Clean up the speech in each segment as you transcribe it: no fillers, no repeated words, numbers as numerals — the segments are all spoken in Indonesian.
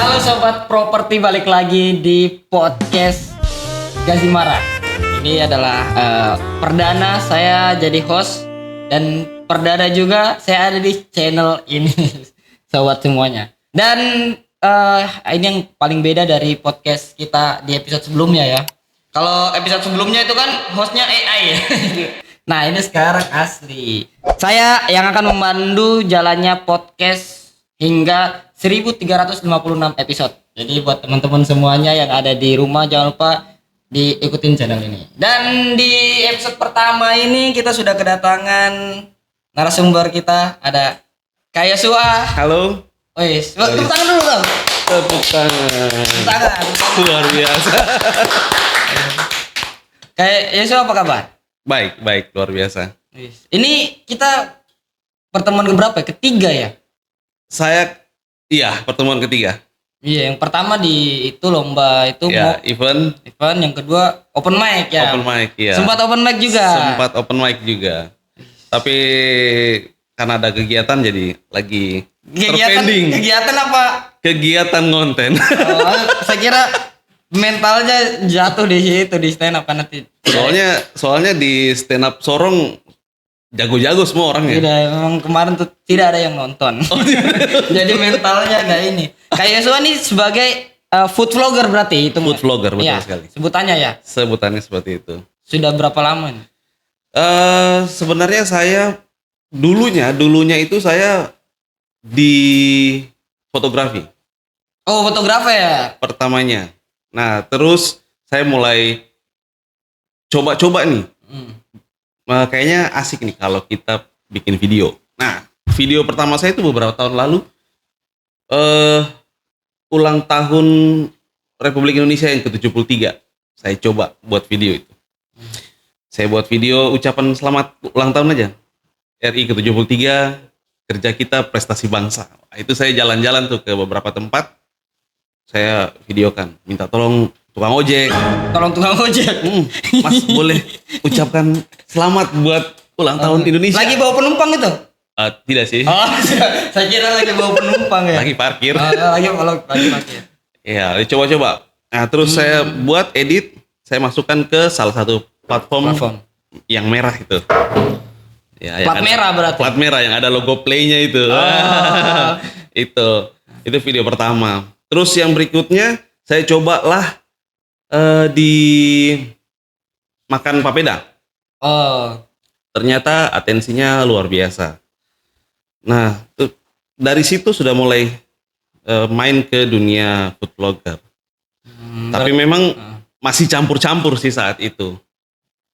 Halo sobat properti, balik lagi di podcast Gazimara. Ini adalah perdana saya jadi host dan perdana juga saya ada di channel ini, sobat semuanya. Dan ini yang paling beda dari podcast kita di episode sebelumnya ya. Kalau episode sebelumnya itu kan hostnya AI ya. Nah ini sekarang asli. Saya yang akan memandu jalannya podcast hingga 1356 episode. Jadi buat teman-teman semuanya yang ada di rumah jangan lupa diikutin channel ini. Dan di episode pertama ini kita sudah kedatangan narasumber kita, ada Kak Yosua. Halo. Wes, tepuk tangan dulu dong. Tepuk tangan. Tepuk tangan. Luar biasa. Kayak Yosua apa kabar? Baik, luar biasa. Wes. Ini kita pertemuan keberapa ya? Ketiga ya? Pertemuan ketiga. Iya, yang pertama di itu lomba itu Ya, event yang kedua open mic ya. open mic ya. Sempat open mic juga. Sempat open mic juga. Tapi karena ada kegiatan jadi lagi terpending. Kegiatan apa? Kegiatan konten. Oh, saya kira mentalnya jatuh di situ di stand up kan nanti. Soalnya di stand up Sorong jago-jago semua orangnya. Tidak, memang kemarin tuh tidak ada yang nonton. Jadi mentalnya nggak ini. Kayak Yosua nih sebagai food vlogger berarti itu. Food vlogger betul ya, sekali. Sebutannya ya. Sebutannya seperti itu. Sudah berapa lama nih? Sebenarnya saya dulunya itu saya di fotografi. Oh, fotografer ya. Pertamanya. Nah, terus saya mulai coba-coba nih. Kayaknya asik nih kalau kita bikin video. Nah, video pertama saya itu beberapa tahun lalu ulang tahun Republik Indonesia yang ke-73. Saya coba buat video itu. Saya buat video ucapan selamat ulang tahun aja. RI ke-73, kerja kita prestasi bangsa. Nah, itu saya jalan-jalan tuh ke beberapa tempat. Saya videokan, minta tolong tukang ojek. Tolong tukang ojek. Mas boleh ucapkan selamat buat ulang tahun Indonesia. Lagi bawa penumpang itu? Tidak sih. Oh, saya kira lagi bawa penumpang ya. Lagi parkir. Lagi parkir. Ya, coba-coba. Nah, terus saya buat edit, saya masukkan ke salah satu platform. Yang merah itu. Ya, plat merah berarti. Plat merah yang ada logo Play-nya itu. Itu video pertama. Terus yang berikutnya saya cobalah di makan papeda. Oh. Ternyata atensinya luar biasa. Nah, dari situ sudah mulai main ke dunia food vlogger. Tapi memang masih campur-campur sih saat itu.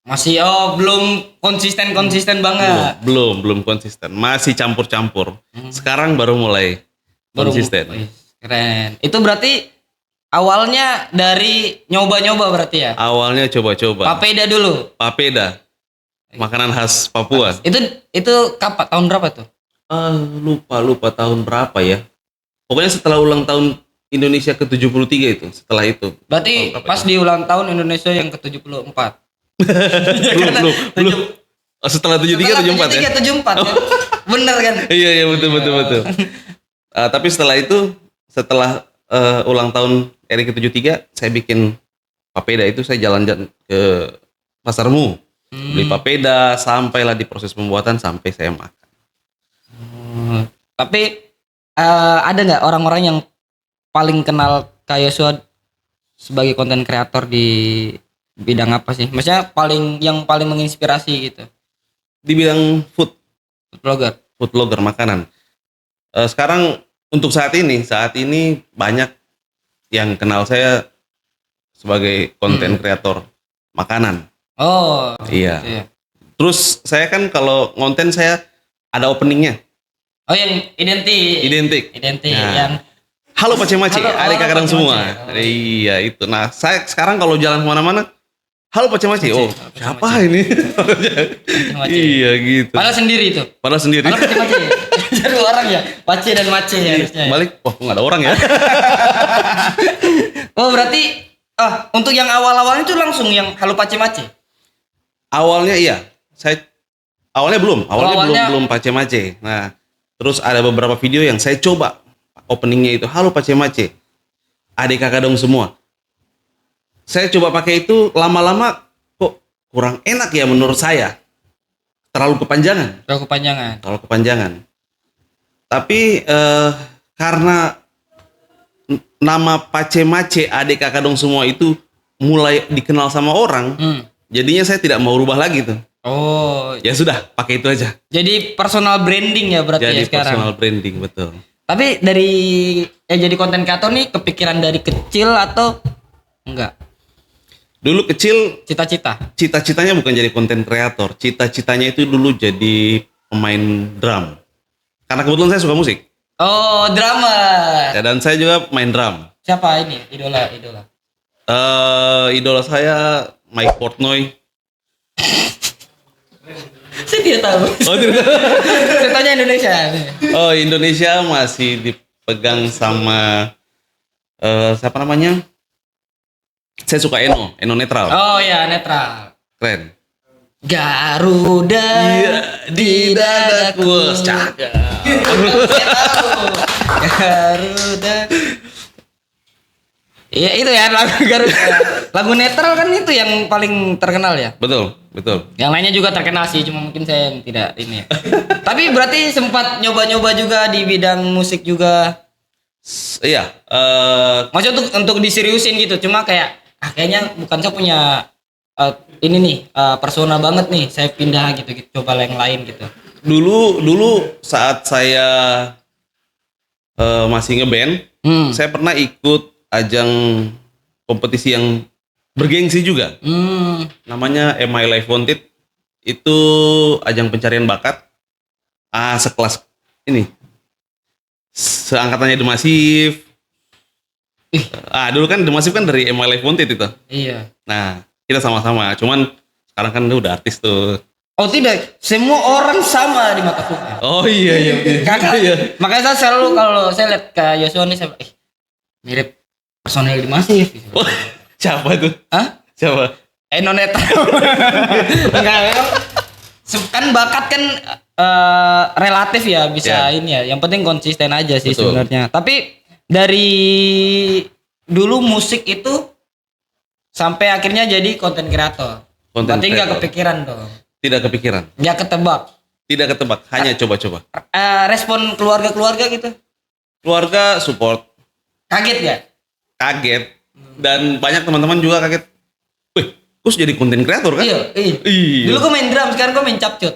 Masih belum konsisten banget. Belum konsisten. Masih campur-campur. Sekarang baru mulai konsisten. Keren. Itu berarti awalnya dari nyoba-nyoba berarti ya? Awalnya coba-coba. Papeda dulu. Papeda. Makanan khas Papua. Itu kapan? Tahun berapa tuh? Lupa tahun berapa ya. Pokoknya setelah ulang tahun Indonesia ke-73 itu, setelah itu. Berarti pas di ulang tahun Indonesia yang ke-74. belum. Setelah 73 74 ya. 74 kan? Bener kan? Iya betul. Tapi setelah itu, setelah ulang tahun RI ke-73, saya bikin papeda itu, saya jalan-jalan ke Pasarmu. Beli papeda, sampailah di proses pembuatan sampai saya makan. Tapi ada nggak orang-orang yang paling kenal Kak Yosua sebagai konten kreator di bidang apa sih? Maksudnya yang paling menginspirasi gitu? Di bidang food vlogger makanan. Sekarang untuk saat ini banyak yang kenal saya sebagai konten kreator makanan. Oh. Iya. Gitu ya. Terus saya kan kalau konten saya ada openingnya. Oh, yang identik. Nah, Yang halo Pace-Mace, halo, adik kakak semua. Iya itu. Nah, saya sekarang kalau jalan kemana-mana, halo Pace-Mace. Oh, siapa ini? Iya gitu. Padahal sendiri itu. Padahal sendiri. Pace. Jadi orang ya, Pace dan Mace ya harusnya. Balik, wah nggak ada orang ya. Oh berarti, untuk yang awal-awalnya itu langsung yang halo Pace-Mace. Awalnya iya, awalnya belum Pace-Mace. Nah, terus ada beberapa video yang saya coba openingnya itu halo Pace-Mace. adik kakak dong semua. Saya coba pakai itu, lama-lama kok kurang enak ya menurut saya. Terlalu kepanjangan. Terlalu kepanjangan. Tapi karena nama Pace Mace adik kakak dong semua itu mulai dikenal sama orang, jadinya saya tidak mau rubah lagi tuh. Oh, Ya sudah, pakai itu aja. jadi personal branding ya berarti Jadi ya sekarang. personal branding, betul. Tapi dari jadi konten kreator nih kepikiran dari kecil atau enggak? Dulu kecil Cita-cita. cita-citanya bukan jadi konten kreator, cita-citanya itu dulu jadi pemain drum. Karena kebetulan saya suka musik. Oh, drummer. Ya, dan saya juga main drum. Siapa ini? Idola. Idola saya Mike Portnoy. Saya tidak tahu. Oh, tidak. Saya tanya Indonesia. Oh, Indonesia masih dipegang sama siapa namanya? Saya suka Eno Netral. Oh ya, netral. Keren. Garuda di dadaku. Cakep. Garuda. Iya itu ya lagu Garuda. Lagu netral kan itu yang paling terkenal ya. Betul. Yang lainnya juga terkenal sih, cuma mungkin saya yang tidak ini. Tapi berarti sempat nyoba-nyoba juga di bidang musik juga. Iya. Maksudnya untuk diseriusin gitu, cuma kayak kayaknya bukan saya punya ini nih persona banget nih, saya pindah gitu, coba yang lain gitu. Dulu saat saya masih ngeband, saya pernah ikut ajang kompetisi yang bergengsi juga. Namanya My Life Wanted. Itu ajang pencarian bakat. Sekelas ini. Seangkatannya The Massive. Dulu kan The Massive kan dari My Life Wanted itu. Iya. Nah, kita sama-sama. Cuman sekarang kan udah artis tuh. Oh tidak, semua orang sama di mata Tuhan. Oh iya. Kakak, Iya. makanya saya selalu kalau saya lihat ke Yosua nih, saya mirip personel di Massive. Gitu. Oh, siapa tuh? Hah? Siapa? Eno Netral. Enggak, memang kan bakat kan relatif ya, bisa ini ya. Yang penting konsisten aja sih. Betul. Sebenarnya. Tapi dari dulu musik itu sampai akhirnya jadi konten kreator. Berarti nggak kepikiran dong. Tidak kepikiran. Nggak ketebak. Tidak ketebak, hanya coba-coba. Respon keluarga gitu. Keluarga support. Kaget gak? Kaget. Dan banyak teman-teman juga kaget. Wih, Kus jadi konten kreator kan? Iya. Dulu gue main drum, sekarang gue main capcut.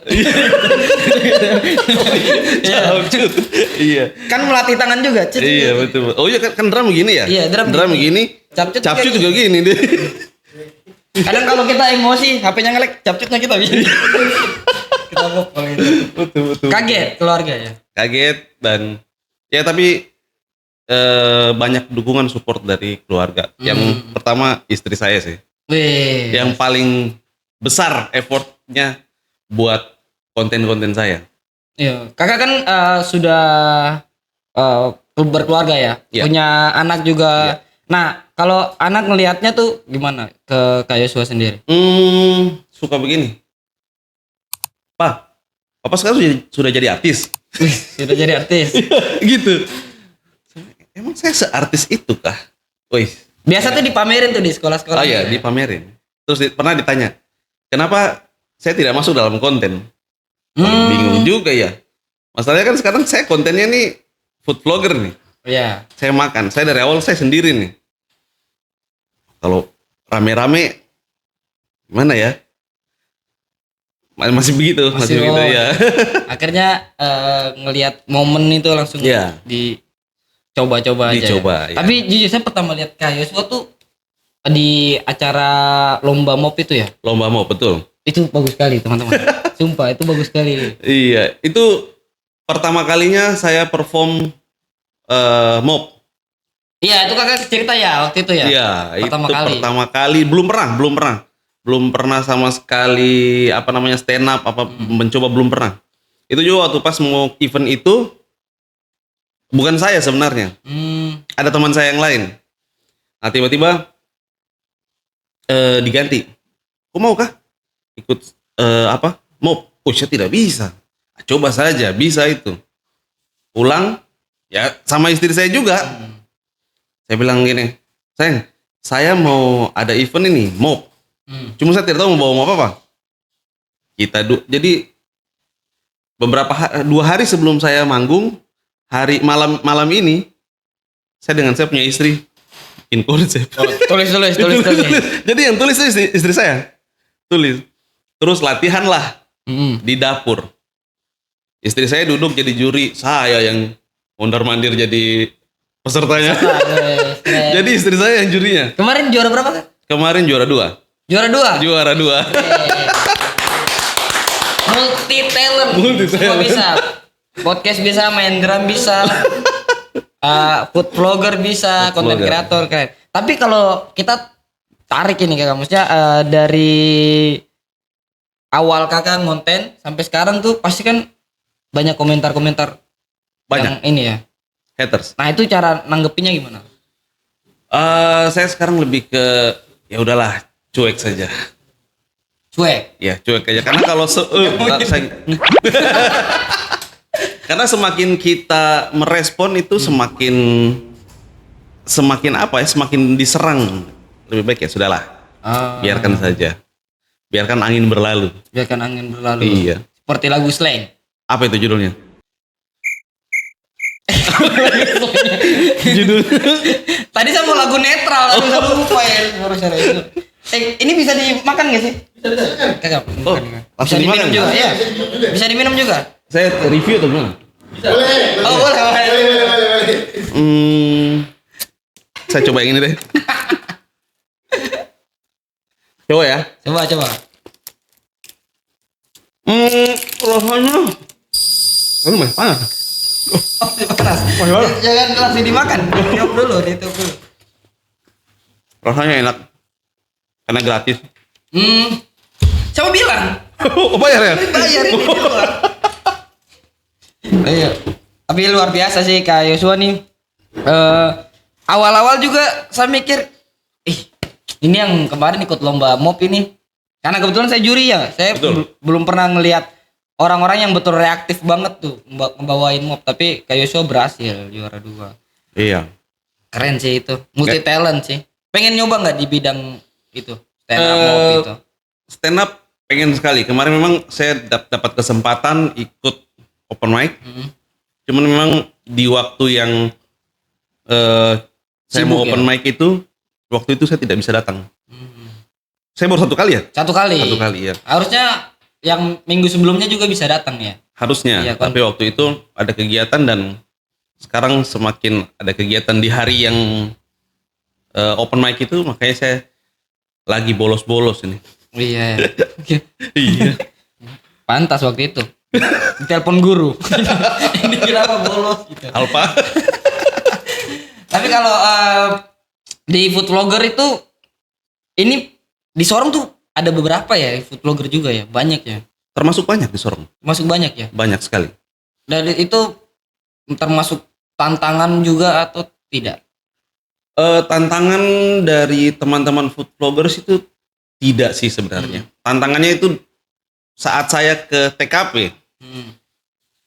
Capcut. Iya. Kan melatih tangan juga. Iya, betul. Oh iya kan drum begini ya? Iya, drum begini. Capcut juga gini deh. Kadang kalau kita emosi, HP-nya nge-lag, capcutnya kita begini. Kita ngopol gitu. Betul. Kaget keluarga ya? Kaget dan ya tapi banyak dukungan support dari keluarga. Yang pertama istri saya sih. Wih. Yang paling besar effortnya buat konten-konten saya. Iya. Kakak kan sudah berkeluarga ya? Iya. Punya anak juga. Iya. Nah, kalau anak ngelihatnya tuh gimana ke Kak Yosua sendiri? Suka begini. Papa sekarang sudah jadi artis. Sudah jadi artis. Gitu. Emang saya seartis itu kah? Wih. Biasa tuh dipamerin tuh di sekolah-sekolah. Oh iya, dipamerin. Terus pernah ditanya, kenapa saya tidak masuk dalam konten? Bingung juga ya. Masalahnya kan sekarang saya kontennya nih food vlogger nih. Iya. Saya makan. Saya dari awal saya sendiri nih. Kalau rame-rame, gimana ya? Masih begitu, masih begitu ya. Akhirnya ngelihat momen itu langsung dicoba-coba aja. Ya. Tapi jujur saya pertama lihat Kak Yosua tuh di acara lomba mop itu ya. Lomba mop, betul. Itu bagus sekali teman-teman. Sumpah itu bagus sekali. Iya, itu pertama kalinya saya perform mop. Iya, itu kakak cerita ya waktu itu ya. Iya, pertama kali. Belum pernah sama sekali stand up mencoba, belum pernah. Itu juga waktu pas mau event itu bukan saya sebenarnya. Ada teman saya yang lain. Nah, tiba-tiba diganti. Kok mau kah ikut mop? Oh, saya tidak bisa. Coba saja, bisa itu. Pulang ya sama istri saya juga. Saya bilang gini, sayang, saya mau ada event ini, mob. Cuma saya tidak tahu mau bawa mob apa. Jadi beberapa 2 hari sebelum saya manggung, malam ini saya punya istri bikin konsep. Tulis. Jadi yang tulis itu istri saya. Tulis. Terus latihan lah di dapur. Istri saya duduk jadi juri, saya yang mondar-mandir jadi pesertanya. Jadi istri saya yang jurinya. Kemarin juara berapa kan? Kemarin juara 2. Juara 2. Multi talent. Semua bisa. Podcast bisa, main drum bisa. Food vlogger bisa, content creator keren. Tapi kalau kita tarik ini kakak, maksudnya dari awal kakak konten sampai sekarang tuh pasti kan banyak komentar-komentar yang ini ya. Haters. Nah itu cara nanggepinnya gimana? Saya sekarang lebih ke ya udahlah, cuek saja. Cuek. Ya, cuek aja. Karena kalau karena semakin kita merespon itu semakin apa ya? Semakin diserang. Lebih baik ya sudahlah. Biarkan saja. Biarkan angin berlalu. Iya. Seperti lagu Slang. Apa itu judulnya? Judulnya. Tadi saya mau lagu netral, tapi saya lupa ya. Itu. Ini bisa dimakan nggak sih? Bisa. Bisa diminum juga. Ya. Bisa diminum juga. Saya review atau gimana? Boleh. Oh boleh. Saya coba yang ini deh. Coba ya. Coba. Rasanya. Lumayan panas. Oh, panas. Jangan langsung dimakan. Diop dulu, ditutup dulu. Rasanya enak. Karena gratis. Siapa bilang? Oh, bayar ya? Bayar ini di luar. Iya. Tapi luar biasa sih Kak Yosua nih. Awal-awal juga saya mikir, ini yang kemarin ikut lomba mob ini. Karena kebetulan saya juri ya. Saya belum pernah ngelihat orang-orang yang betul reaktif banget tuh ngebawain mob. Tapi Kak Yosua berhasil juara 2. Iya. Keren sih itu. Multi talent sih. Pengen nyoba nggak di bidang itu? Stand up mob itu. Stand up pengen sekali. Kemarin memang saya dapat kesempatan ikut open mic. Cuman memang di waktu yang saya mau open mic itu, waktu itu saya tidak bisa datang. Saya baru 1 kali ya? 1 kali. 1 kali ya. Harusnya yang minggu sebelumnya juga bisa datang ya? Harusnya, iya, kan? Tapi waktu itu ada kegiatan dan sekarang semakin ada kegiatan di hari yang open mic itu, makanya saya lagi bolos-bolos ini. Iya. Iya. Pantas waktu itu. Telepon guru. Ini kenapa bolos gitu. Alpa. Tapi kalau di food vlogger itu ini di Sorong tuh ada beberapa ya food vlogger juga ya, banyak ya. Termasuk banyak di Sorong. Masuk banyak ya. Banyak sekali. Dan itu termasuk tantangan juga atau tidak? Tantangan dari teman-teman food vloggers itu tidak sih sebenarnya. Tantangannya itu saat saya ke TKP.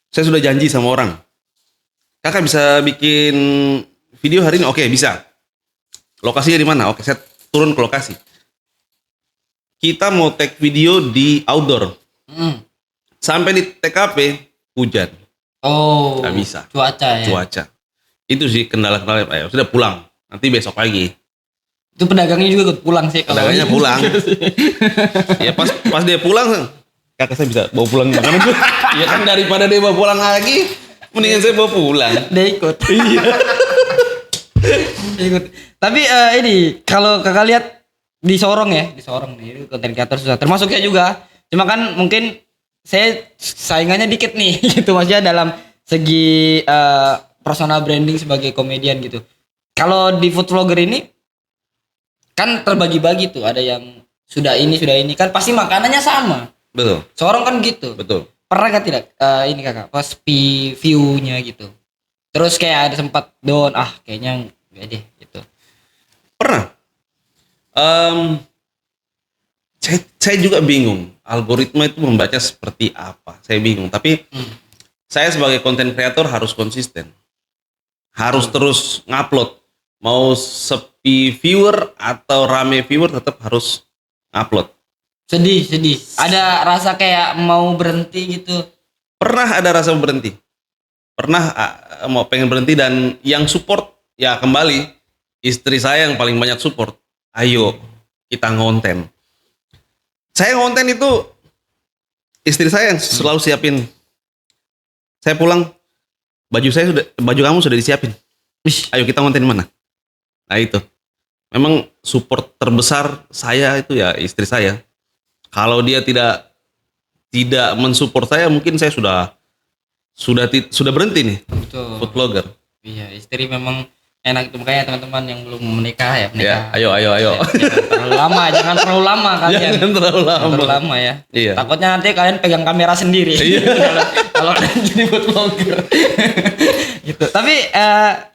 Saya sudah janji sama orang. Kakak bisa bikin video hari ini? Oke, bisa. Lokasinya di mana? Oke, saya turun ke lokasi. Kita mau take video di outdoor. Sampai di TKP hujan. Oh. Nggak bisa. Cuaca ya. Cuaca. Itu sih kendala-kendala. Ya, sudah pulang. Nanti besok lagi. Itu pedagangnya juga ikut pulang sih. Pedagangnya pulang. Ya pas dia pulang, kakak saya bisa bawa pulang makanan tuh. Ya kan daripada dia bawa pulang lagi, mendingan saya bawa pulang. Dia ikut. Iya. Ikut. Tapi ini kalau kakak lihat di Sorong ya, di Sorong nih konten kreator susah. Termasuk saya juga. Cuma kan mungkin saya saingannya dikit nih gitu, maksudnya dalam segi personal branding sebagai komedian gitu. Kalau di food vlogger ini kan terbagi-bagi tuh, ada yang sudah ini kan pasti makanannya sama. Betul. Sorong kan gitu. Betul. Pernah kan tidak ini kakak pas view-nya gitu. Terus kayak ada sempat down, kayaknya enggak deh gitu. Pernah. Saya juga bingung algoritma itu membaca seperti apa. Saya bingung. Tapi saya sebagai konten kreator harus konsisten. Harus terus ngupload. mau sepi viewer atau rame viewer tetap harus upload. Sedih. Ada rasa kayak mau berhenti gitu. Pernah ada rasa berhenti. Pernah mau pengen berhenti, dan yang support ya kembali istri saya yang paling banyak support. Ayo kita ngonten. Saya ngonten itu istri saya yang selalu siapin. Saya pulang, baju kamu sudah disiapin. Ayo kita ngonten di mana? Nah itu. Memang support terbesar saya itu ya istri saya. Kalau dia tidak mensupport saya, mungkin saya sudah berhenti nih. Betul. Food blogger. Iya, istri memang enak itu, makanya teman-teman yang belum menikah ya menikah. Ya, ayo. Jangan terlalu lama kalian. Jangan terlalu lama Ya. Iya. Takutnya nanti kalian pegang kamera sendiri. Iya. Kalau jadi food blogger. Gitu. Tapi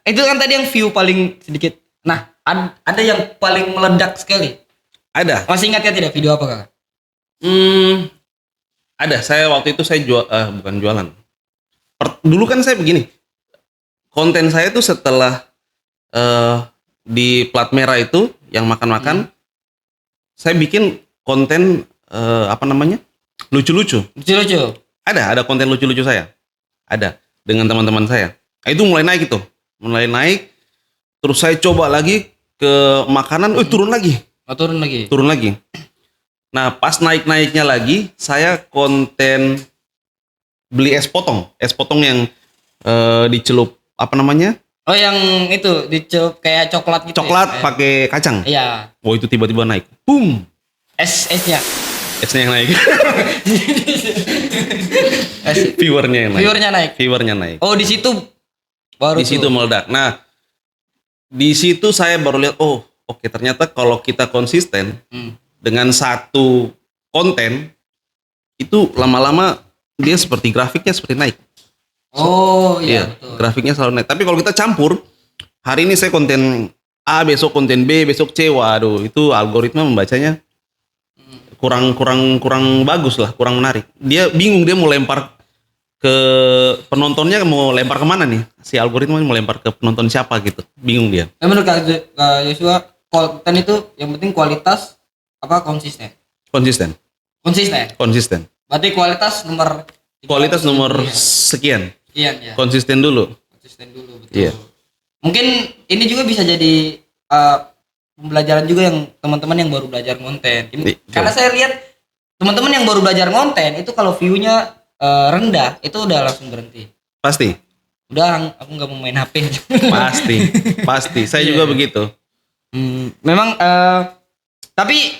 itu kan tadi yang view paling sedikit. Nah, ada yang paling meledak sekali. Ada. Masih ingat ya tidak video apa, Kakak? Ada. Saya waktu itu bukan jualan. Dulu kan saya begini. Konten saya itu setelah di plat merah itu yang makan-makan, saya bikin konten lucu-lucu. Lucu-lucu. Ada konten lucu-lucu saya. Ada dengan teman-teman saya. Nah, itu mulai naik itu. Mulai naik. Terus saya coba lagi ke makanan, turun lagi. Oh, turun lagi. Nah, pas naik-naiknya lagi, saya konten beli es potong yang dicelup Oh, yang itu dicelup kayak coklat gitu. Coklat pakai kacang. Iya. Oh, itu tiba-tiba naik. Boom. Esnya. Esnya yang naik. Viewernya naik. Oh, di situ meledak. Nah, di situ saya baru lihat, oke, ternyata kalau kita konsisten dengan satu konten itu lama-lama dia seperti grafiknya seperti naik. Oh iya, betul. Grafiknya selalu naik. Tapi kalau kita campur, hari ini saya konten A, besok konten B, besok C, waduh, itu algoritma membacanya kurang bagus lah, kurang menarik. Dia bingung, dia mau lempar ke penontonnya, mau lempar kemana nih? Si algoritma mau lempar ke penonton siapa gitu, bingung dia. Menurut Kak Joshua, konten itu yang penting kualitas apa konsisten? Konsisten. Berarti kualitas nomor sekian. Iya, ya. Konsisten dulu, betul. Iya. Mungkin ini juga bisa jadi pembelajaran juga yang teman-teman yang baru belajar konten. Karena saya lihat teman-teman yang baru belajar konten itu kalau view-nya rendah itu udah langsung berhenti. Pasti. Udah, aku nggak mau main HP. Pasti. Saya juga begitu. Memang tapi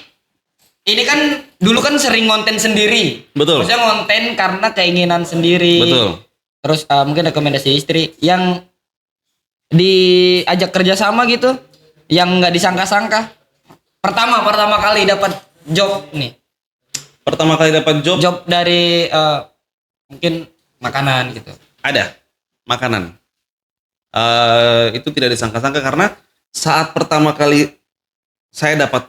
ini kan dulu kan sering konten sendiri. Betul. Maksudnya konten karena keinginan sendiri. Betul. Terus mungkin rekomendasi istri yang diajak kerja sama gitu, yang nggak disangka-sangka. Pertama kali dapat job nih. Pertama kali dapat job. Job dari mungkin makanan gitu. Ada makanan. Itu tidak disangka-sangka karena saat pertama kali saya dapat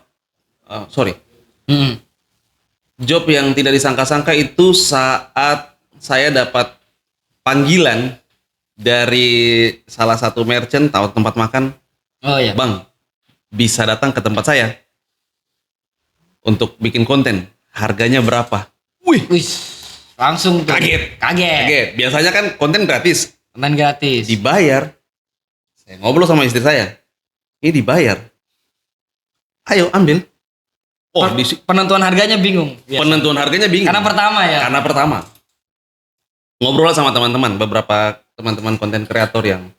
job yang tidak disangka-sangka itu saat saya dapat panggilan dari salah satu merchant atau tempat makan. Oh iya. Bang, bisa datang ke tempat saya untuk bikin konten. Harganya berapa? Wih, langsung tuh. Kaget. Biasanya kan konten gratis. Konten gratis. Dibayar. Saya ngobrol sama istri saya. Ini dibayar. Ayo ambil. Penentuan harganya bingung. Penentuan harganya bingung. Karena pertama. Ngobrol sama teman-teman, beberapa teman-teman konten kreator yang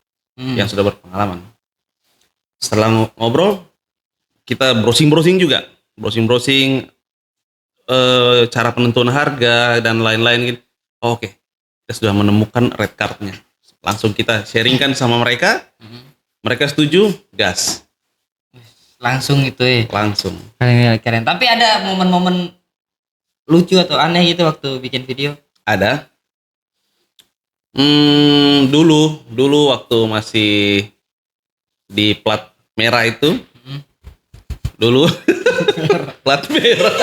sudah berpengalaman. Setelah ngobrol, kita browsing juga. Browsing cara penentuan harga dan lain-lain gitu. Oke. Kita sudah menemukan red card-nya. Langsung kita sharingkan sama mereka. Mereka setuju, gas. Langsung itu ya. Langsung. Keren. Tapi ada momen-momen lucu atau aneh gitu waktu bikin video? Ada. Dulu waktu masih di plat merah itu. Dulu plat merah.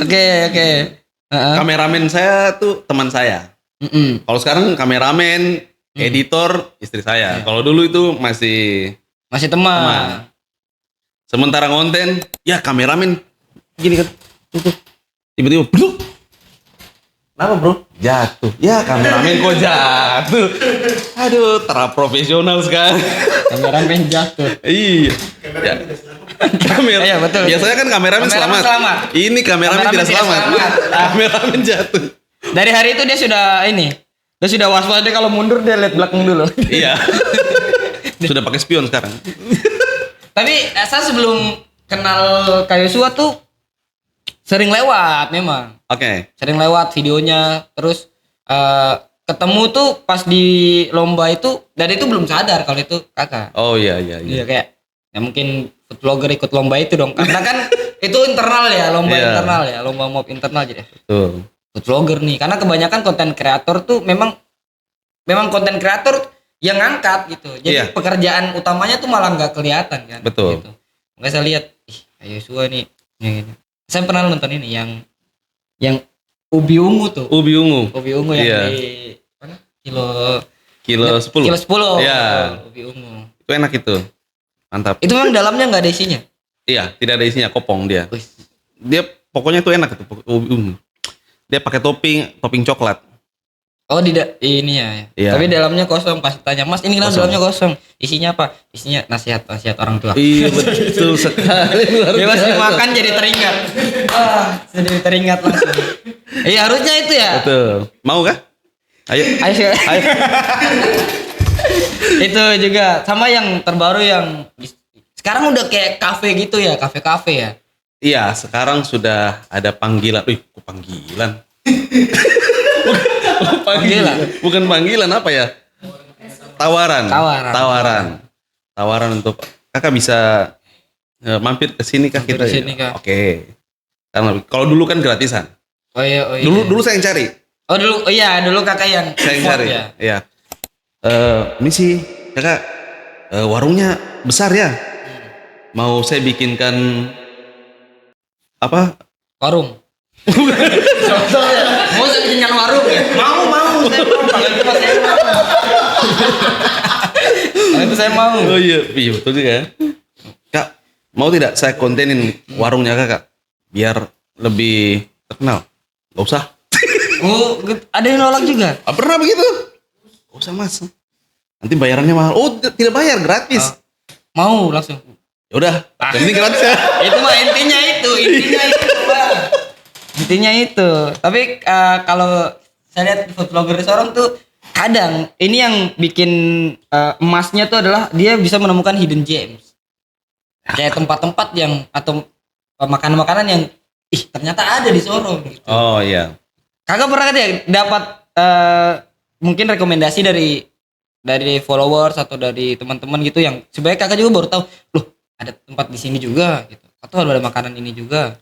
Oke. Kameramen saya tuh teman saya. Kalau sekarang kameramen editor istri saya. Kalau dulu itu masih Masih teman. teman. Sementara konten, ya kameramen gini kan, tuh. Tiba-tiba, bluk. Kenapa bro? Jatuh. Ya kameramen kok jatuh. Aduh, terlalu profesional sekali. Kameramen jatuh. Iya. Ya. Iya, betul. Biasanya kan kameramen Kameramen selamat. Ini kameramen tidak selamat. Kameramen jatuh. Dari hari itu dia sudah waspada kalau mundur dia lihat belakang dulu. Iya. Sudah pakai spion sekarang. Tapi saya sebelum kenal Kak Yosua tuh sering lewat memang. Oke. Sering lewat videonya, terus ketemu tuh pas di lomba itu, dan itu belum sadar kalau itu kakak. Oh iya. Iya kayak ya mungkin food vlogger ikut lomba itu dong, karena kan itu internal ya, lomba Iya. internal ya, lomba mob internal jadi Betul. food vlogger nih, karena kebanyakan konten kreator tuh memang konten kreator yang ngangkat gitu, jadi Iya. pekerjaan utamanya tuh malah nggak kelihatan kan. Betul. Gitu. Nggak saya lihat, ayo Yosua nih, yang ini. Saya pernah nonton ini yang ubi ungu tuh. Ubi ungu. Ubi ungu yang Iya. di mana? Kilo 10. Kilo 10. Iya. Ubi ungu. Itu enak itu. Mantap. Itu memang dalamnya nggak ada isinya. Iya, tidak ada isinya, kopong dia. Wih. Dia pokoknya itu enak itu ubi ungu. Dia pakai topping coklat. Oh ini ya. Iya. Tapi dalamnya kosong. Pas tanya Mas, ini kan Kosong. dalamnya kosong. Isinya apa? Isinya nasihat orang tua. Iya betul sekali. Luar Dia pasti biasa. makan jadi teringat. Jadi teringat langsung. Iya harusnya itu ya. Betul. Mau kah? Ayo. Ayo. Ayo. Itu juga sama yang terbaru yang sekarang udah kayak kafe gitu ya, kafe ya. Iya, sekarang sudah ada panggilan. Wih, kok panggilan? Panggilan. Bukan panggilan, apa ya? Tawaran. Tawaran untuk kakak bisa mampir ke sini kah Mampir kita? ke sini kah? Oke. Karena kalau dulu kan gratisan. Oh iya. Dulu saya yang cari. Oh dulu kakak yang Saya yang effort cari. ya. Iya. Misi kakak, warungnya besar ya. Mau saya bikinkan apa? Warung. Mau saya bikinkan warung ya? Mau. Saya mau. Kalau itu mas saya mau. Kalau itu saya mau. Oh iya betul juga ya. Kak, mau tidak saya kontenin warungnya kakak biar lebih terkenal? Gak usah. Oh, ada yang nolak juga? Pernah begitu? Gak usah mas. Nanti bayarannya mahal. Oh tidak bayar, gratis. Mau langsung. Ya udah, ini gratis ya. Itu mah intinya itu Bang. Intinya itu. Tapi kalau saya lihat di food vlogger seorang tuh kadang ini yang bikin emasnya tuh adalah dia bisa menemukan hidden gems. Kayak tempat-tempat yang atau makanan-makanan yang ternyata ada di Sorong gitu. Oh iya. Kakak pernah kan ya dapat mungkin rekomendasi dari followers atau dari teman-teman gitu yang sebenarnya kakak juga baru tahu, loh ada tempat di sini juga gitu. Atau ada makanan ini juga.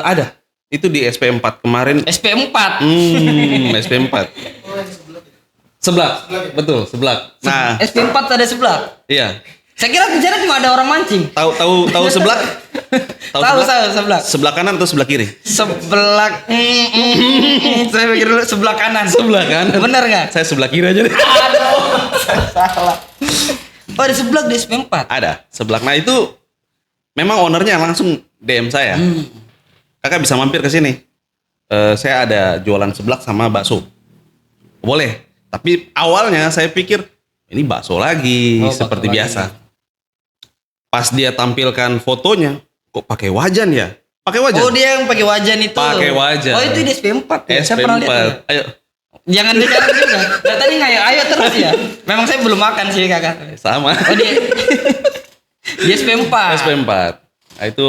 Ada. Itu di SP4 kemarin. SP4. SP4. Seblak. Betul, seblak. Nah, SP4 ada seblak. iya. Saya kira di sana cuma ada orang mancing. Tahu seblak? Tahu seblak. Sebelah kanan atau sebelah kiri? Seblak. Saya pikir dulu sebelah kanan. Sebelah kanan. Bener nggak? Saya sebelah kiri aja deh. Aduh, salah. Oh ada seblak di SP4. Ada, seblak. Nah itu memang ownernya langsung DM saya. Kakak bisa mampir ke sini. Saya ada jualan seblak sama bakso. Boleh. Tapi awalnya saya pikir ini bakso lagi Oh, seperti bakso biasa. lagi. Pas dia tampilkan fotonya, kok pakai wajan ya? Pakai wajan. Oh dia yang pakai wajan itu. Pakai wajan. Oh itu di SP4 ya. Saya pernah lihat. Ya. Ayo. Jangan dicatat juga. Nah, tadi ayo terus ya. Memang saya belum makan sih kakak. Sama. Oh di SP4. SP4. Nah, itu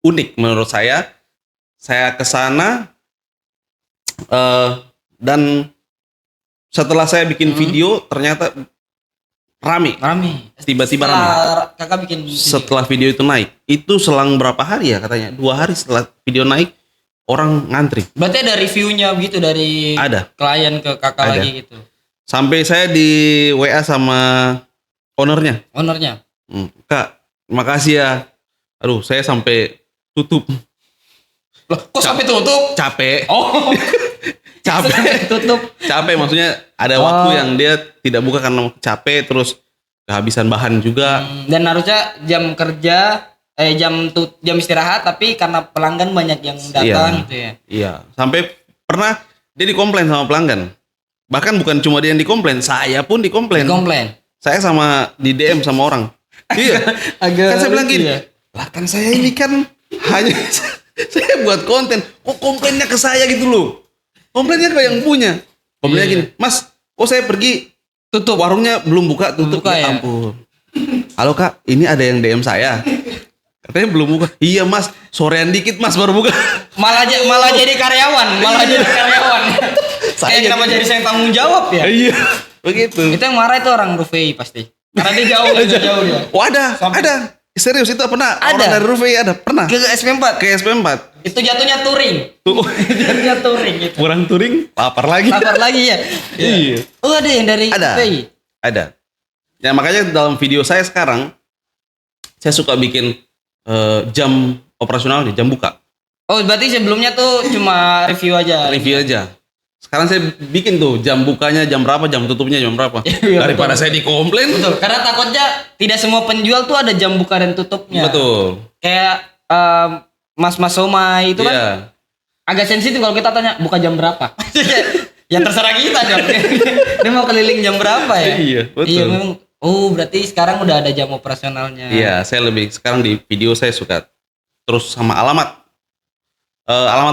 unik menurut saya. Saya ke sana dan setelah saya bikin video ternyata rame. Tiba-tiba rame. Kakak bikin video. Setelah video itu naik, itu selang berapa hari ya katanya? 2 hari setelah video naik, orang ngantri. Berarti ada reviewnya begitu dari Ada. klien ke kakak Ada. lagi gitu. Sampai saya di WA sama ownernya. Ownernya. Kak, makasih ya. Aduh, saya sampai tutup. Loh, kok sampai tutup? Capek. Oh. capek. Tutup. Capek maksudnya ada waktu yang dia tidak buka karena capek, terus kehabisan bahan juga. Dan harusnya jam kerja jam istirahat, tapi karena pelanggan banyak yang datang gitu ya. Iya, sampai pernah dia dikomplain sama pelanggan. Bahkan bukan cuma dia yang dikomplain, saya pun dikomplain. Saya sama di DM sama orang. Iya. Kan saya bilang gini, lah kan saya ini kan hanya saya buat konten, kok komplainnya ke saya gitu loh. Komplainnya ke yang punya. Komplainnya gini, Mas, kok saya pergi tutup warungnya belum buka, tutup. Ya ampun. Halo Kak, ini ada yang DM saya. Katanya belum buka. Iya Mas, sorean dikit Mas baru buka. Malah jadi karyawan, Saya kenapa jadi saya tanggung jawab ya? Iya, begitu. Itu yang marah itu orang Rufai pasti. Karena dia jauh dia. Oh ada. Serius itu pernah? Ada. Orang dari Rufai ada, pernah. Ke SP4. Ke SP4. Itu jatuhnya touring. Jatuhnya touring gitu. Kurang touring, lapar lagi ya. Iya. Oh ada yang dari Rufai? Ada. Ya makanya dalam video saya sekarang, saya suka bikin jam operasionalnya, jam buka. Oh berarti sebelumnya tuh cuma review aja. Sekarang saya bikin tuh jam bukanya jam berapa, jam tutupnya jam berapa. Daripada saya dikomplain. Betul. Karena takutnya tidak semua penjual tuh ada jam buka dan tutupnya. Betul. Kayak mas-mas somai itu kan agak sensitif kalau kita tanya buka jam berapa. Ya terserah kita dong. Dia mau keliling jam berapa ya? Iya, betul. Iya memang. Oh berarti sekarang udah ada jam operasionalnya. Iya, saya lebih sekarang di video saya suka terus sama alamat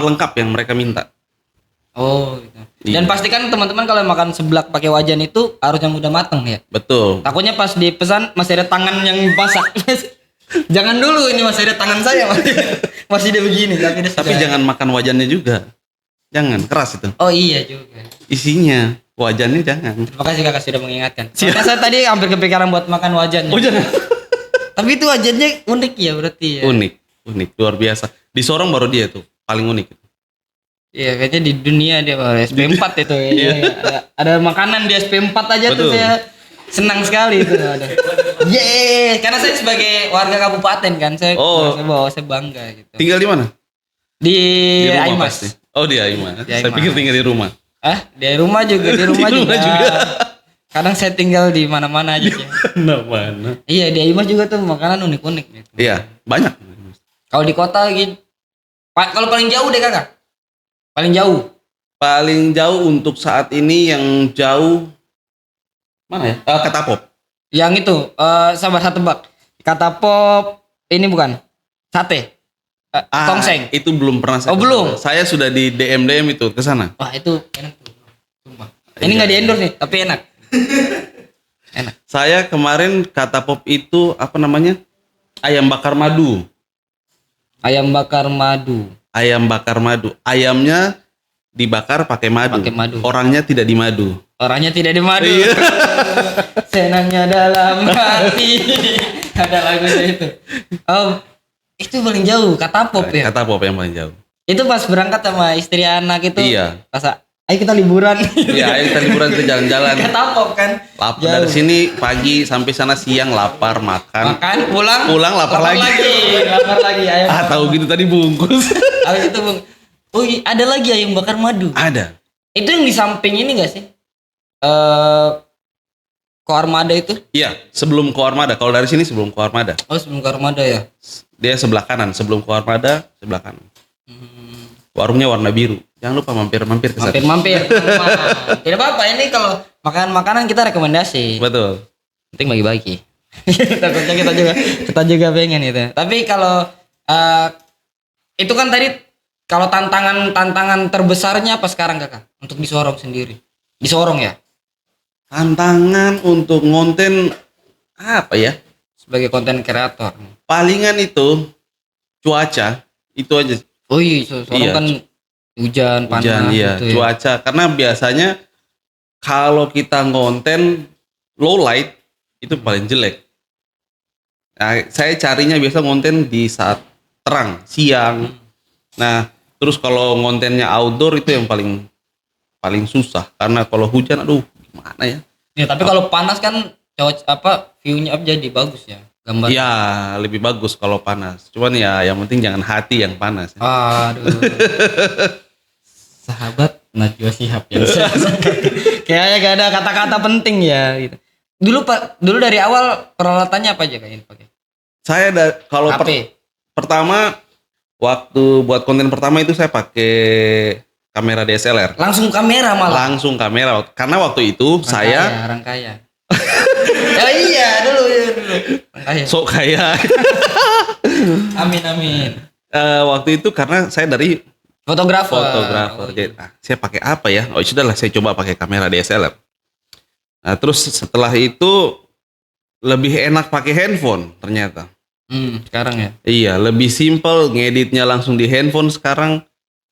lengkap yang mereka minta. Oh gitu. Dan pastikan teman-teman kalau makan seblak pakai wajan itu harus yang udah mateng ya. Betul. Takutnya pas dipesan masih ada tangan yang masak. Jangan dulu, ini masih ada tangan saya masih dia begini. Tapi jangan makan wajannya juga. Jangan, keras itu. Oh iya juga. Isinya, wajannya jangan. Terima kasih kakak sudah mengingatkan. Soalnya saya tadi hampir kepikiran buat makan wajannya. Oh jangan. Tapi itu wajannya unik ya berarti ya. Unik, luar biasa. Di Sorong baru dia tuh paling unik. Iya kayaknya di dunia dia SP4 itu ya. Iya. Ada makanan di SP4 aja. Betul. Tuh saya senang sekali itu ada. Karena saya sebagai warga kabupaten kan, saya bangga gitu. Tinggal di mana? Di rumah Aimas. Pasti. Oh di Aimas. Saya pikir tinggal di rumah. Di rumah juga, di rumah juga. Kadang saya tinggal di mana-mana aja sih. Mana? Iya di Aimas juga tuh makanan unik-unik gitu. Iya, banyak. Kalau di kota gitu. Kalau paling jauh deh kakak. Paling jauh untuk saat ini yang jauh mana ya? Katapop. Yang itu, sabar satu tebak. Katapop ini bukan sate. Tongseng. Itu belum pernah saya. Oh belum. Saya sudah di DM itu ke sana. Wah itu enak tuh. Sumpah. Ini nggak di endorse nih, tapi enak. Enak. Saya kemarin Katapop itu apa namanya? Ayam bakar madu. Ayamnya dibakar pakai madu. Orangnya tidak dimadu. Iya. Senangnya dalam hati. Ada lagunya itu. Oh, itu paling jauh Katapop ya. Katapop yang paling jauh. Itu pas berangkat sama istri anak itu. Iya. Pas ayo kita liburan. Iya, ayo kita liburan, kita jalan-jalan. Katapop kan. Lapar dari sini pagi sampai sana siang lapar makan. Pulang lapar lagi. Ayam. Tahu gitu tadi bungkus. Habis itu Bung. Oh, ada lagi ayam bakar madu. Ada. Itu yang di samping ini enggak sih? Koarmada itu? Iya, sebelum Koarmada. Kalau dari sini sebelum Koarmada. Oh, sebelum Koarmada ya. Dia sebelah kanan, sebelum Koarmada sebelah kanan. Warungnya warna biru. Jangan lupa mampir ke sana. Mampir. Tidak apa-apa, ini kalau makanan kita rekomendasi. Betul. Penting bagi-bagi. Takutnya kita juga pengen itu. Tapi kalau itu kan tadi kalau tantangan terbesarnya apa sekarang kakak? Untuk di Sorong sendiri. Di Sorong ya? Tantangan untuk ngonten apa ya? Sebagai konten kreator. Palingan itu cuaca, itu aja. Oh iya, Sorong kan hujan, panas iya, gitu ya. Cuaca. Karena biasanya kalau kita ngonten low light itu paling jelek. Nah, saya carinya biasa ngonten di saat terang, siang. Nah, terus kalau ngontennya outdoor itu yang paling susah karena kalau hujan aduh gimana ya? Ya, tapi kalau panas kan view-nya jadi bagus ya. Gambar. Ya, lebih bagus kalau panas. Cuman ya yang penting jangan hati yang panas. Ya. Aduh. Sahabat, Najwa Shihab ya. Kayaknya gak ada kata-kata penting ya gitu. Dulu dari awal peralatannya apa aja kayaknya pakai? Saya kalau HP. pertama waktu buat konten pertama itu saya pakai kamera DSLR. Langsung kamera malah. Langsung kamera karena waktu itu Orang kaya. Ya iya dulu. Orang kaya. sok kaya. Amin. Waktu itu karena saya dari Fotografer. Jadi, saya pakai apa ya? Oh sudahlah, saya coba pakai kamera DSLR. Nah, terus setelah itu lebih enak pakai handphone ternyata. Sekarang ya. Iya, lebih simple ngeditnya langsung di handphone sekarang.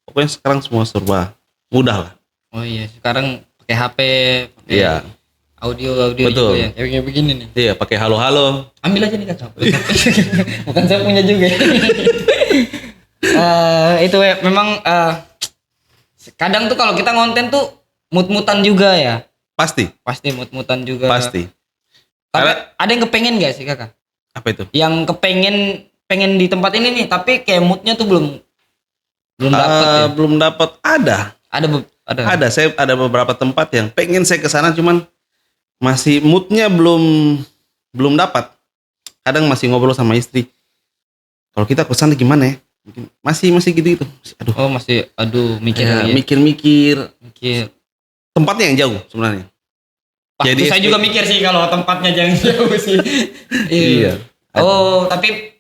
Pokoknya sekarang semua serba mudah lah. Oh iya, sekarang pakai HP, pakai Iya. audio Betul. juga ya. Kayak begini nih. Iya, pakai halo-halo. Ambil aja nih kakak. Bukan saya punya juga. Itu ya, memang kadang tuh kalau kita ngonten tuh mut-mutan juga ya. Pasti Mut-mutan juga. pasti. Tapi ada yang kepengen gak sih kakak? Apa itu? Yang pengen di tempat ini nih, tapi kayak moodnya tuh belum dapat ya. Belum dapat. Ada. Ada. Saya ada beberapa tempat yang pengen saya ke sana, cuman masih moodnya belum dapat. Kadang masih ngobrol sama istri. Kalau kita ke sana gimana ya? Masih gitu. Aduh. Oh masih, mikir Ya, lagi. mikir. Mikir. Tempatnya yang jauh sebenarnya. Jadi saya juga mikir sih kalau tempatnya jangan jauh sih. Iya. Oh tapi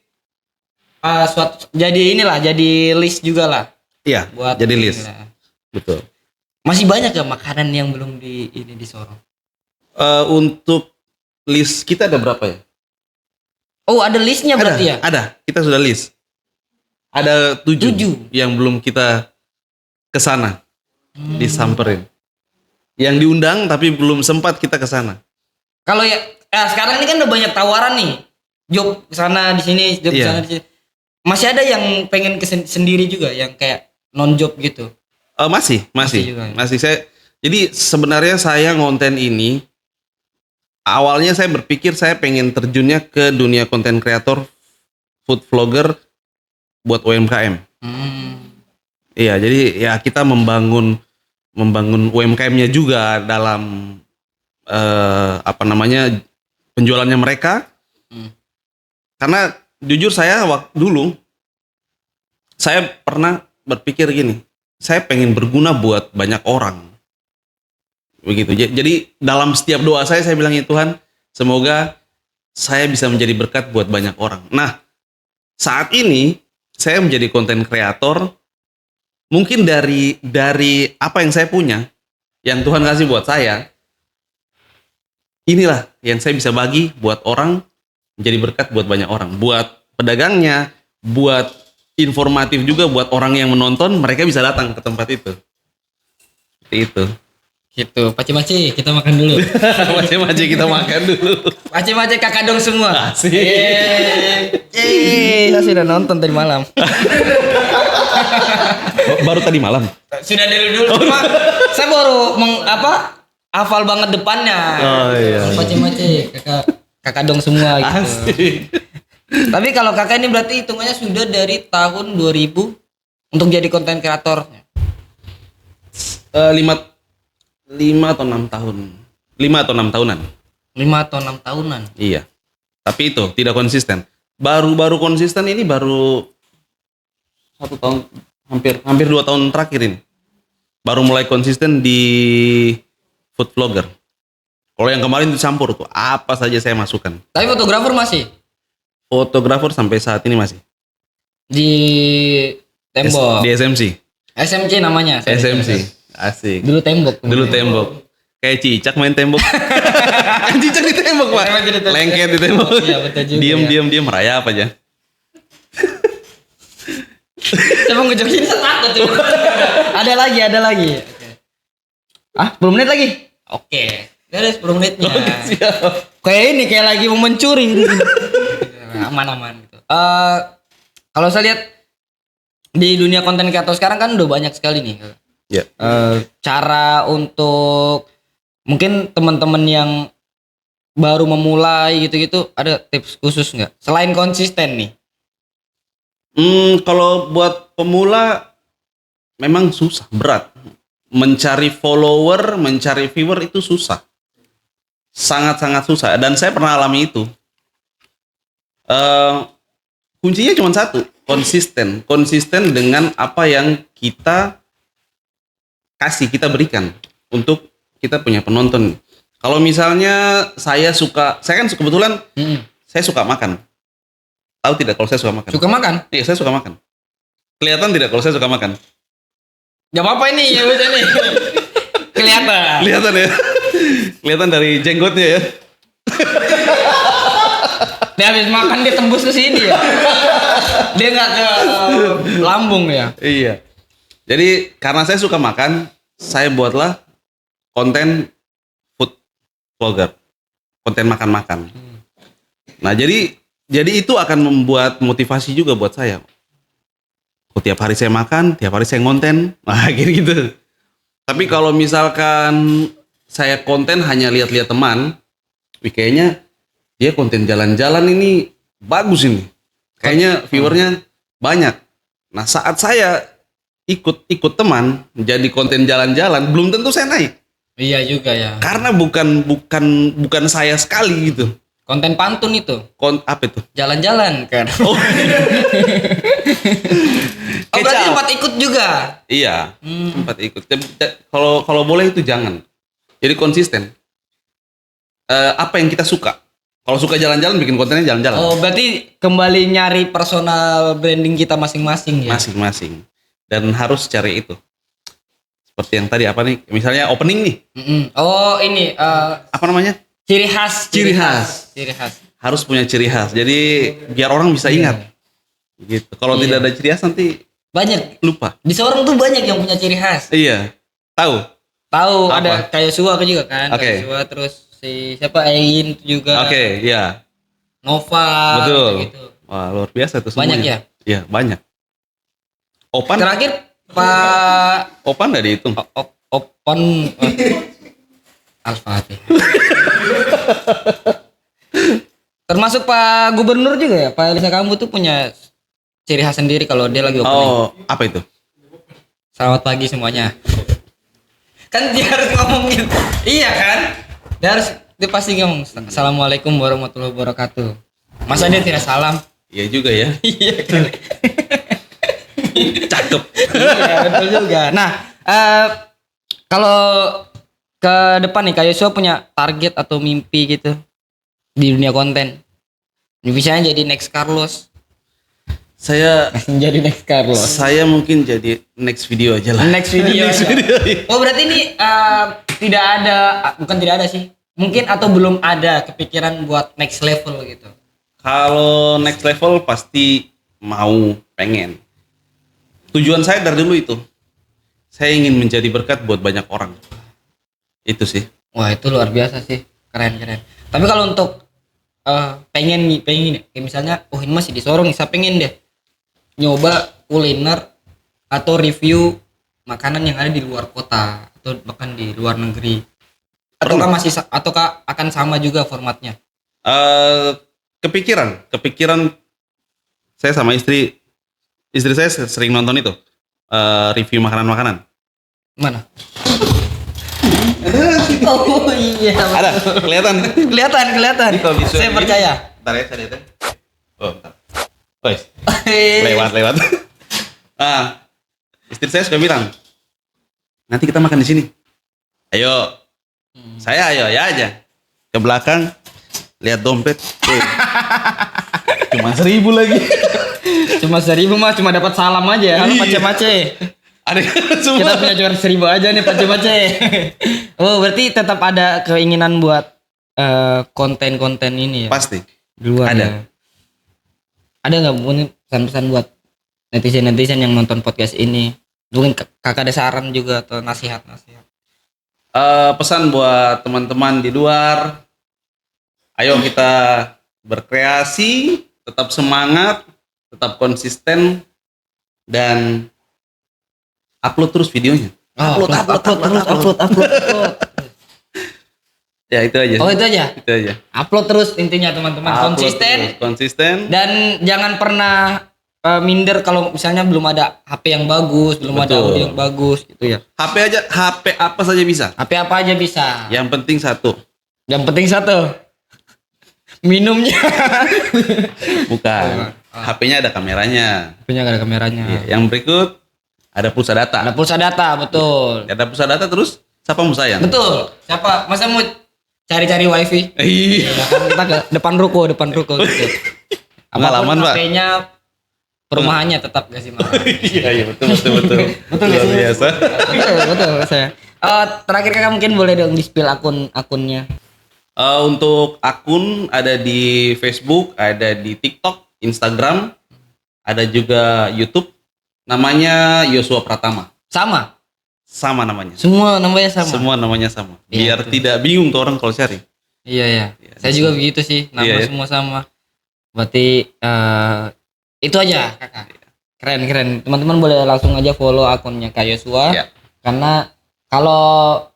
jadi list juga lah. Iya. Buat Jadi list. inilah. Betul. Masih banyak ya makanan yang belum di Sorong. Untuk list kita ada berapa ya? Oh ada listnya berarti ya? Ada. Kita sudah list. Ada 7 yang belum kita kesana, disamperin. Yang diundang tapi belum sempat kita kesana. Kalau ya sekarang ini kan udah banyak tawaran nih. Job kesana di sini, job kesana di sini. Masih ada yang pengen sendiri juga yang kayak non job gitu. Masih juga, ya? saya. Jadi sebenarnya saya ngonten ini awalnya saya berpikir saya pengen terjunnya ke dunia konten kreator, food vlogger buat UMKM. Iya, jadi ya kita membangun UMKM-nya juga dalam penjualannya mereka. Karena jujur saya dulu saya pernah berpikir gini, saya pengen berguna buat banyak orang. Begitu. Jadi dalam setiap doa saya bilangin Tuhan, semoga saya bisa menjadi berkat buat banyak orang. Nah, saat ini saya menjadi konten kreator. Mungkin dari apa yang saya punya, yang Tuhan kasih buat saya, inilah yang saya bisa bagi buat orang, menjadi berkat buat banyak orang. Buat pedagangnya, buat informatif juga buat orang yang menonton, mereka bisa datang ke tempat itu. Seperti itu. Gitu, paci-maci kita makan dulu. Mace-mace kita makan dulu. Paci-maci kakak dong semua. Asik. Saya sudah nonton tadi malam. Baru tadi malam. Sudah dulu. Cuma saya baru hafal banget depannya. Oh iya. Paci-maci kakak dong semua gitu. Asik. Tapi kalau kakak ini berarti hitungannya sudah dari tahun 2000 untuk jadi konten kreator. 5 atau 6 tahun. 5 atau 6 tahunan. 5 atau 6 tahunan. Iya. Tapi itu tidak konsisten. Baru konsisten ini baru 1 tahun, hampir 2 tahun terakhir ini. Baru mulai konsisten di food vlogger. Kalau yang kemarin itu campur tuh, apa saja saya masukkan. Tapi fotografer masih Fotografer sampai saat ini masih. di tembok. Di SMC. SMC namanya. SMC. Asik. Dulu tembok. Kayak cicak main tembok. Kan cicak di tembok, Pak. Lengket di tembok. Iya, betul juga. Diam merayap aja. Saya mau ngejokin saya takut tuh. Ada lagi. Belum menit lagi. Oke. Udah 10 menitnya. Siap. Kayak lagi mau mencuri. Aman gitu. Kalau saya lihat di dunia konten kreator sekarang kan udah banyak sekali nih. Ya. Cara untuk mungkin teman-teman yang baru memulai gitu-gitu ada tips khusus nggak? Selain konsisten nih. Kalau buat pemula memang susah, berat. mencari follower, mencari viewer itu susah. Sangat-sangat susah. Dan saya pernah alami itu. Kuncinya cuma satu, konsisten. Konsisten dengan apa yang kita kasih, kita berikan untuk kita punya penonton. Kalau misalnya saya kan kebetulan saya suka makan. Tahu tidak kalau saya suka makan? Suka makan? Iya, saya suka makan. Kelihatan tidak kalau saya suka makan? Gak apa-apa ini ya udah nih. Kelihatan. Kelihatan ya. Kelihatan dari jenggotnya ya. Dia habis makan dia tembus ke sini ya. Dia nggak ke lambung ya. Iya. Jadi karena saya suka makan, saya buatlah konten food vlogger, konten makan-makan. Nah jadi itu akan membuat motivasi juga buat saya. Oh, tiap hari saya makan, tiap hari saya ngonten, nah gitu. Tapi kalau misalkan saya konten hanya lihat-lihat teman, kayaknya dia konten jalan-jalan ini bagus ini. Kayaknya viewernya banyak. Nah saat saya ikut teman jadi konten jalan-jalan, belum tentu saya naik. Iya juga ya. Karena bukan saya sekali gitu. Konten pantun itu. Apa itu? Jalan-jalan kan. Oh. Oh berarti sempat ikut juga. Iya, sempat ikut. Kalau boleh itu jangan. Jadi konsisten. Apa yang kita suka. Kalau suka jalan-jalan bikin kontennya jalan-jalan. Oh berarti kembali nyari personal branding kita masing-masing ya. Masing-masing. Dan harus cari itu. Seperti yang tadi apa nih? Misalnya opening nih. Oh ini Apa namanya? ciri khas. Ciri khas. Ciri khas. Harus punya ciri khas. Jadi biar orang bisa ingat. Gitu. Kalau tidak ada ciri khas nanti banyak. lupa. Di Sorong tuh banyak yang punya ciri khas. Iya. Tahu. Tahu Apa? ada kayak Sua juga kan. Oke. Kayak Sua terus si siapa Ein juga. Oke, iya. Nova. Betul. Gitu. Wah, luar biasa tuh semuanya. Banyak ya? Iya, banyak. Opan. Terakhir Pak Opan enggak dihitung. Opan Al-Fatih. Termasuk Pak Gubernur juga ya. Pak Elisa Kamu tuh punya ciri khas sendiri kalau dia lagi opening. Oh, apa itu? Selamat pagi semuanya. Kan dia harus ngomong gitu. Iya kan? Dia pasti ngomong Assalamualaikum warahmatullahi wabarakatuh. Masa dia tidak salam? Iya juga ya. Iya kan. Cakep. Iya betul juga. Nah, kalau ke depan nih Kak Yosua punya target atau mimpi gitu di dunia konten. Misalnya jadi next Carlos. Saya Jadi next Carlos. saya mungkin jadi next video aja lah. Next video. Next aja. video. Oh berarti ini tidak ada, bukan tidak ada sih. Mungkin atau belum ada kepikiran buat next level gitu. Kalau next level pasti mau, pengen. Tujuan saya dari dulu itu. Saya ingin menjadi berkat buat banyak orang. Itu sih. Wah itu luar biasa sih, keren. Tapi kalau untuk pengen kayak misalnya, oh ini masih di Sorong, saya pengen deh nyoba kuliner atau review makanan yang ada di luar kota atau bahkan di luar negeri. Ataukah akan sama juga formatnya? Kepikiran saya sama istri saya sering nonton itu review makanan. Mana? Oh iya. Ada, kelihatan. Kelihatan. Ini kalau visual Saya ini- percaya. Bentar ya, saya lihat ya. Oh, bentar. Guys, lewat. Istri saya suka bilang, nanti kita makan di sini. Ayo. Saya ayo ya aja. Ke belakang, lihat dompet. Cuma 1.000 lagi. Cuma 1.000 mah cuma dapat salam aja. Halo Iya. Pace. Ada semua. Kita punya cuma 1.000 aja nih Pace. Oh berarti tetap ada keinginan buat konten-konten ini ya. Pasti. Di luar Ada. ya. Ada nggak mungkin pesan-pesan buat netizen yang nonton podcast ini? Mungkin kakak ada saran juga atau nasihat. Pesan buat teman-teman di luar, ayo kita berkreasi, tetap semangat, tetap konsisten, dan upload terus videonya. Upload. Ya itu aja. Oh itu aja. Itu aja. Upload terus intinya teman-teman. Upload Konsisten terus, konsisten. dan jangan pernah minder kalau misalnya belum ada HP yang bagus, belum ada Betul. audio yang bagus gitu ya. HP apa saja bisa. HP apa aja bisa. Yang penting satu. Yang penting satu. Minumnya. Bukan. HP-nya ada kameranya. Punya ada kameranya. Iya. Yang berikut ada pulsa data. Ada pulsa data, betul. Ada pulsa data terus siapa mau sayang? Betul. Siapa? Masa mau cari-cari wifi? Iya. Ya kan kita ke depan ruko gitu. Pengalaman, Pak. HP-nya perumahannya tetap gak sih, Mas? Iya betul. Betul nggak Luar sih? biasa. betul saya. Terakhir kakak mungkin boleh dong di-spill akunnya. Untuk akun ada di Facebook, ada di TikTok, Instagram, ada juga YouTube. Namanya Yosua Pratama. Sama namanya. Semua namanya sama. Semua namanya sama. Iya, Biar betul. tidak bingung tuh orang kalau cari. Iya. Iya, Saya juga begitu sih. Nama Iya, ya. semua sama. Berarti itu aja kakak. Keren. Teman-teman boleh langsung aja follow akunnya Kak Yosua. Iya. Karena kalau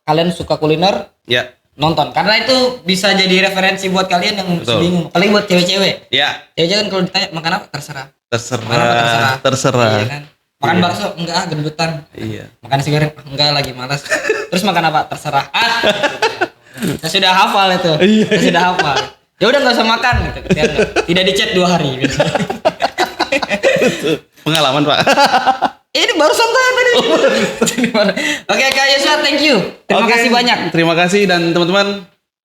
kalian suka kuliner, Ya, nonton. Karena itu bisa jadi referensi buat kalian yang Betul. bingung. Apalagi buat cewek-cewek. ya Cewek-cewek kan kalau ditanya makan apa terserah. terserah. Iya kan. Makan Iya. bakso enggak gendutan. Iya. Makan sigaret enggak lagi malas. Terus makan apa terserah. Saya sudah hafal itu. Saya sudah hafal. Ya udah nggak usah makan gitu. Tidak di chat 2 hari. Gitu. Pengalaman, Pak. Ini baru sampai tadi. Oke Kak Yosua, thank you. Terima Oke, kasih banyak. Terima kasih dan teman-teman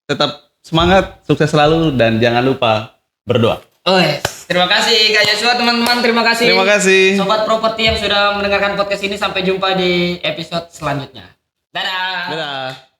tetap semangat, sukses selalu dan jangan lupa berdoa. Terima kasih Kak Yosua, teman-teman. Terima kasih. Terima kasih. Sobat properti yang sudah mendengarkan podcast ini. Sampai jumpa di episode selanjutnya. Dadah. Dadah.